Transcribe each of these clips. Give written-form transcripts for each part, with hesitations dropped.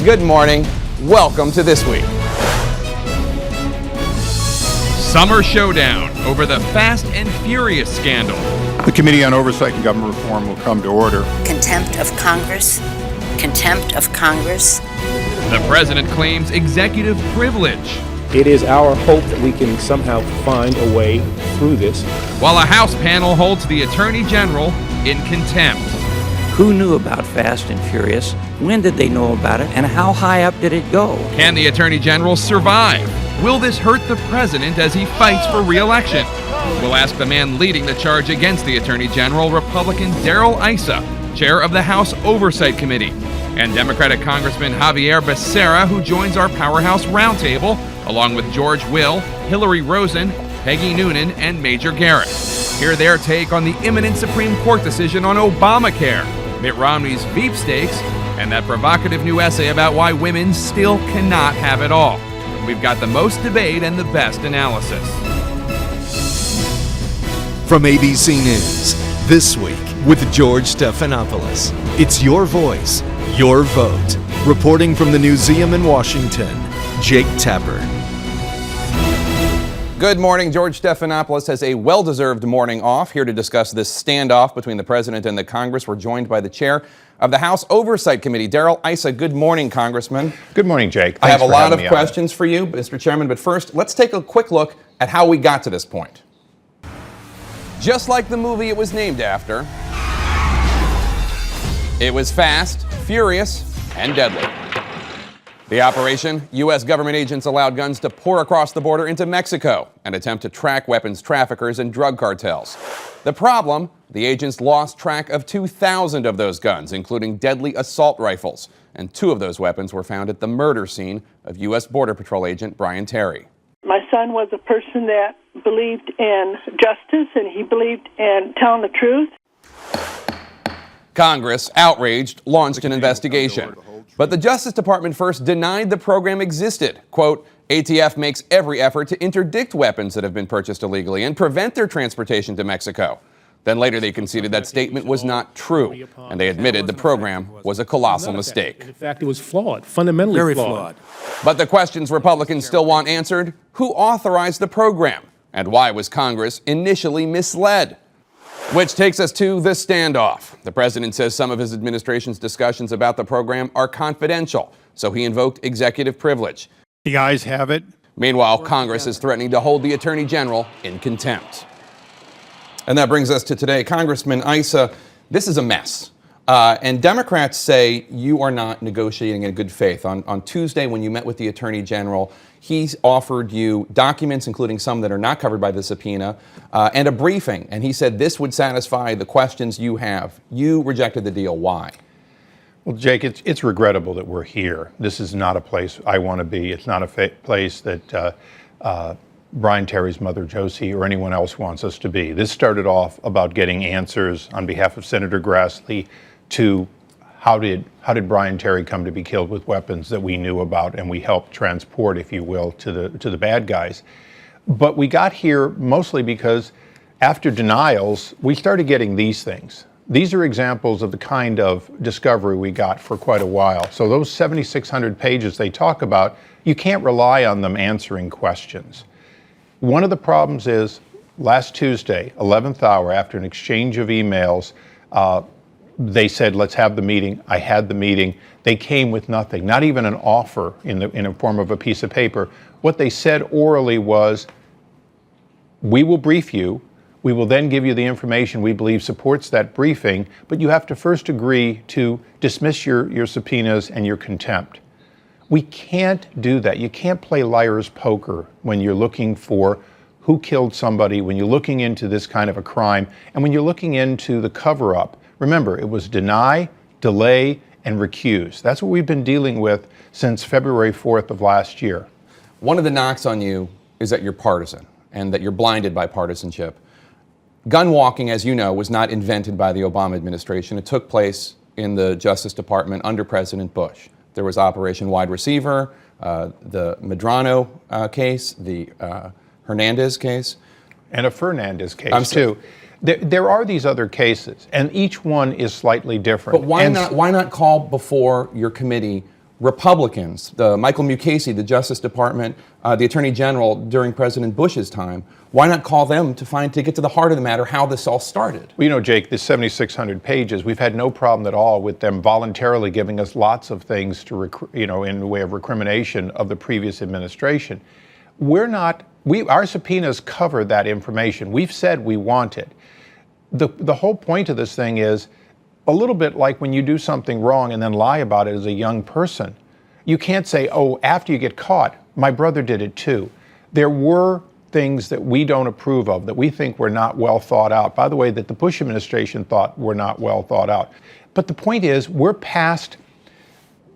Good morning. Welcome to This Week. Summer showdown over the Fast and Furious scandal. The Committee on Oversight and Government Reform will come to order. Contempt of Congress. Contempt of Congress. The president claims executive privilege. It is our hope that we can somehow find a way through this. While a House panel holds the Attorney General in contempt. Who knew about Fast and Furious? When did they know about it? And how high up did it go? Can the Attorney General survive? Will this hurt the president as he fights for re-election? We'll ask the man leading the charge against the Attorney General, Republican Darrell, Issa, chair of the House Oversight Committee, and Democratic Congressman Javier Becerra, who joins our Powerhouse Roundtable, along with George Will, Hillary Rosen, Peggy Noonan, and Major Garrett. Hear their take on the imminent Supreme Court decision on Obamacare, Mitt Romney's Veep stakes, and that provocative new essay about why women still cannot have it all. We've got the most debate and the best analysis. From ABC News, This Week with George Stephanopoulos. It's your voice, your vote. Reporting from the Newseum in Washington, Jake Tapper. Good morning. George Stephanopoulos has a well-deserved morning off. Here to discuss this standoff between the president and the Congress, we're joined by the chair of the House Oversight Committee, Darrell Issa. Good morning, Congressman. Good morning, Jake. I have a lot of questions for you, Mr. Chairman, but first, let's take a quick look at how we got to this point. Just like the movie it was named after, it was fast, furious, and deadly. The operation, U.S. government agents allowed guns to pour across the border into Mexico and attempt to track weapons traffickers and drug cartels. The problem, the agents lost track of 2,000 of those guns, including deadly assault rifles, and 2 of those weapons were found at the murder scene of U.S. Border Patrol agent Brian Terry. My son was a person that believed in justice, and he believed in telling the truth. Congress, outraged, launched an investigation. But the Justice Department first denied the program existed. Quote, ATF makes every effort to interdict weapons that have been purchased illegally and prevent their transportation to Mexico. Then later they conceded that statement was not true, and they admitted the program was a colossal mistake. In fact, it was flawed, fundamentally flawed. But the questions Republicans still want answered: who authorized the program? And why was Congress initially misled? Which takes us to the standoff. The president says some of his administration's discussions about the program are confidential, so he invoked executive privilege. The ayes have it. Meanwhile, Congress is threatening to hold the Attorney General in contempt. And that brings us to today. Congressman Issa, this is a mess. And Democrats say you are not negotiating in good faith. On Tuesday, when you met with the Attorney General, he offered you documents, including some that are not covered by the subpoena, and a briefing. And he said this would satisfy the questions you have. You rejected the deal. Why? Well, Jake, it's regrettable that we're here. This is not a place I want to be. It's not a place that Brian Terry's mother, Josie, or anyone else wants us to be. This started off about getting answers on behalf of Senator Grassley to how did Brian Terry come to be killed with weapons that we knew about and we helped transport, if you will, to the bad guys. But we got here mostly because after denials, we started getting these things. These are examples of the kind of discovery we got for quite a while. So those 7,600 pages they talk about, you can't rely on them answering questions. One of the problems is last Tuesday, 11th hour, after an exchange of emails, they said, let's have the meeting. I had the meeting. They came with nothing, not even an offer in a form of a piece of paper. What they said orally was, we will brief you. We will then give you the information we believe supports that briefing, but you have to first agree to dismiss your subpoenas and your contempt. We can't do that. You can't play liar's poker when you're looking for who killed somebody, when you're looking into this kind of a crime, and when you're looking into the cover-up. Remember, it was deny, delay, and recuse. That's what we've been dealing with since February 4th of last year. One of the knocks on you is that you're partisan and that you're blinded by partisanship. Gun walking, as you know, was not invented by the Obama administration. It took place in the Justice Department under President Bush. There was Operation Wide Receiver, the Medrano case, the Hernandez case. And a Fernandez case, too. There are these other cases, and each one is slightly different. But why not call before your committee Republicans, Michael Mukasey, the Justice Department, the Attorney General during President Bush's time. Why not call them to get to the heart of the matter, how this all started? Well, you know, Jake, this 7,600 pages, we've had no problem at all with them voluntarily giving us lots of things to, in the way of recrimination of the previous administration. Our subpoenas cover that information. We've said we want it. The whole point of this thing is a little bit like when you do something wrong and then lie about it as a young person. You can't say, oh, after you get caught, my brother did it too. There were things that we don't approve of, that we think were not well thought out. By the way, that the Bush administration thought were not well thought out. But the point is, we're past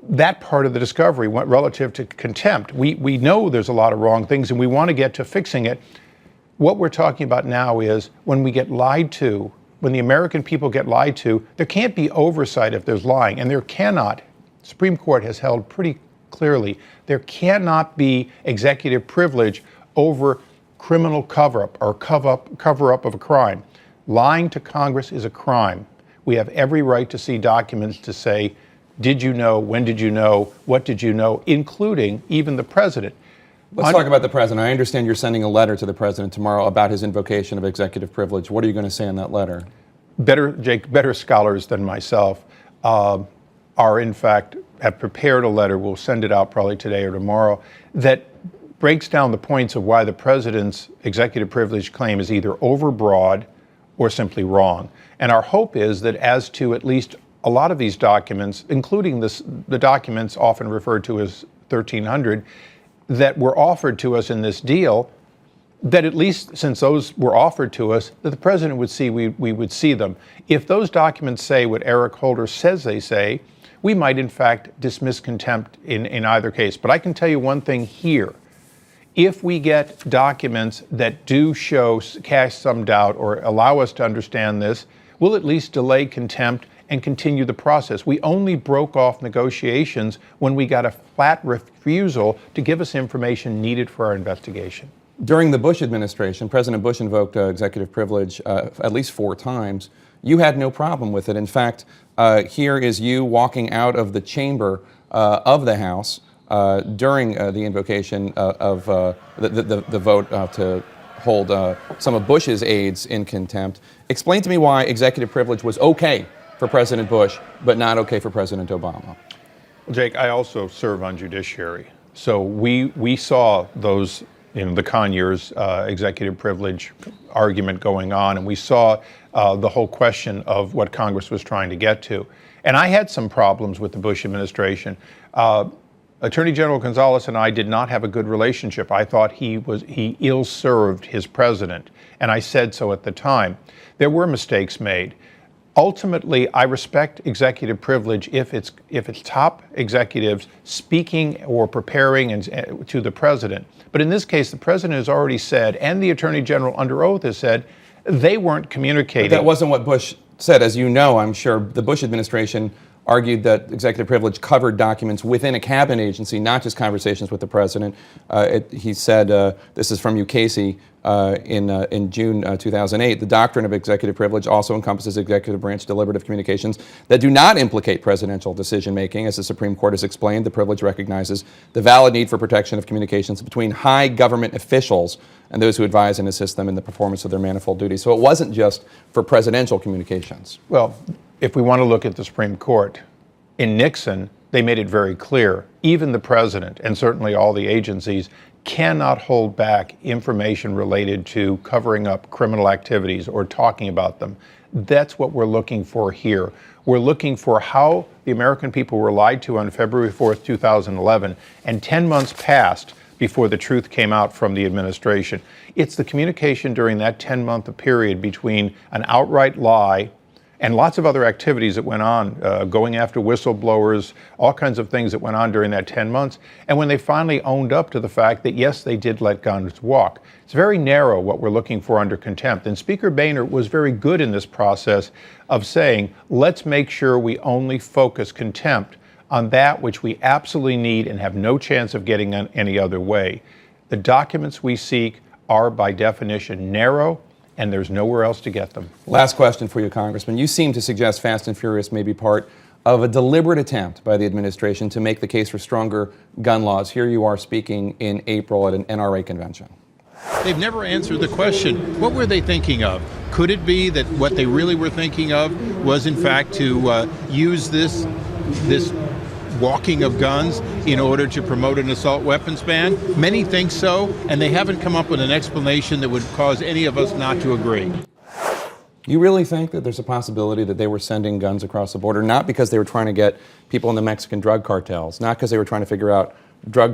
that part of the discovery relative to contempt. We know there's a lot of wrong things and we want to get to fixing it. What we're talking about now is when we get lied to, when the American people get lied to, there can't be oversight if there's lying, and there cannot. The Supreme Court has held pretty clearly, there cannot be executive privilege over criminal cover-up or cover-up of a crime. Lying to Congress is a crime. We have every right to see documents to say, did you know, when did you know, what did you know, including even the president. Let's talk about the president. I understand you're sending a letter to the president tomorrow about his invocation of executive privilege. What are you going to say in that letter? Better scholars than myself are, in fact, have prepared a letter. We'll send it out probably today or tomorrow that breaks down the points of why the president's executive privilege claim is either overbroad or simply wrong. And our hope is that as to at least a lot of these documents, including the documents often referred to as 1300, that were offered to us in this deal, that at least since those were offered to us, that the president would see, we would see them. If those documents say what Eric Holder says they say, we might in fact dismiss contempt in either case. But I can tell you one thing here. If we get documents that do cast some doubt or allow us to understand this, we'll at least delay contempt and continue the process. We only broke off negotiations when we got a flat refusal to give us information needed for our investigation. During the Bush administration, President Bush invoked executive privilege at least 4 times. You had no problem with it. In fact, here is you walking out of the chamber of the House during the invocation of the vote to hold some of Bush's aides in contempt. Explain to me why executive privilege was okay for President Bush, but not okay for President Obama. Well, Jake, I also serve on judiciary. So we saw those, the Conyers executive privilege argument going on, and we saw the whole question of what Congress was trying to get to. And I had some problems with the Bush administration. Attorney General Gonzalez and I did not have a good relationship. I thought he ill-served his president, and I said so at the time. There were mistakes made. Ultimately, I respect executive privilege if it's top executives speaking or preparing to the president. But in this case, the president has already said, and the attorney general under oath has said, they weren't communicating. But that wasn't what Bush said. As you know, I'm sure the Bush administration argued that executive privilege covered documents within a cabinet agency, not just conversations with the president. He said, this is from Mukasey in June 2008, the doctrine of executive privilege also encompasses executive branch deliberative communications that do not implicate presidential decision-making. As the Supreme Court has explained, the privilege recognizes the valid need for protection of communications between high government officials and those who advise and assist them in the performance of their manifold duties. So it wasn't just for presidential communications. Well, if we want to look at the Supreme Court, in Nixon, they made it very clear, even the president and certainly all the agencies cannot hold back information related to covering up criminal activities or talking about them. That's what we're looking for here. We're looking for how the American people were lied to on February 4th, 2011, and 10 months passed before the truth came out from the administration. It's the communication during that 10-month period between an outright lie and lots of other activities that went on, going after whistleblowers, all kinds of things that went on during that 10 months. And when they finally owned up to the fact that, yes, they did let guns walk. It's very narrow what we're looking for under contempt. And Speaker Boehner was very good in this process of saying, let's make sure we only focus contempt on that which we absolutely need and have no chance of getting any other way. The documents we seek are by definition narrow, and there's nowhere else to get them. Last question for you, Congressman. You seem to suggest Fast and Furious may be part of a deliberate attempt by the administration to make the case for stronger gun laws. Here you are speaking in April at an NRA convention. They've never answered the question, what were they thinking of? Could it be that what they really were thinking of was, in fact, to use this walking of guns in order to promote an assault weapons ban? Many think so, and they haven't come up with an explanation that would cause any of us not to agree. You really think that there's a possibility that they were sending guns across the border, not because they were trying to get people in the Mexican drug cartels, not because they were trying to figure out gun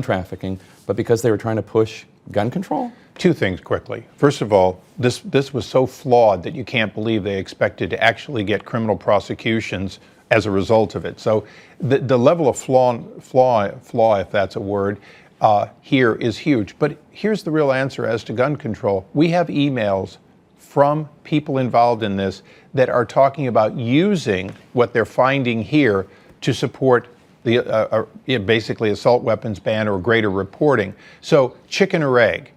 trafficking, but because they were trying to push gun control? Two things quickly. First of all, this was so flawed that you can't believe they expected to actually get criminal prosecutions as a result of it. So the level of flaw, if that's a word, here is huge. But here's the real answer as to gun control. We have emails from people involved in this that are talking about using what they're finding here to support the basically assault weapons ban or greater reporting. So chicken or egg?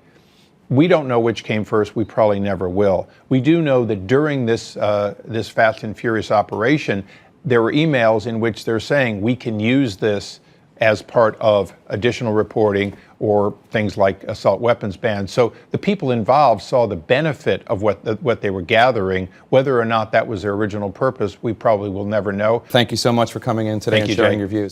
We don't know which came first. We probably never will. We do know that during this fast and furious operation, there were emails in which they're saying we can use this as part of additional reporting or things like assault weapons bans. So the people involved saw the benefit of what they were gathering. Whether or not that was their original purpose, we probably will never know. Thank you so much for coming in today and sharing your views.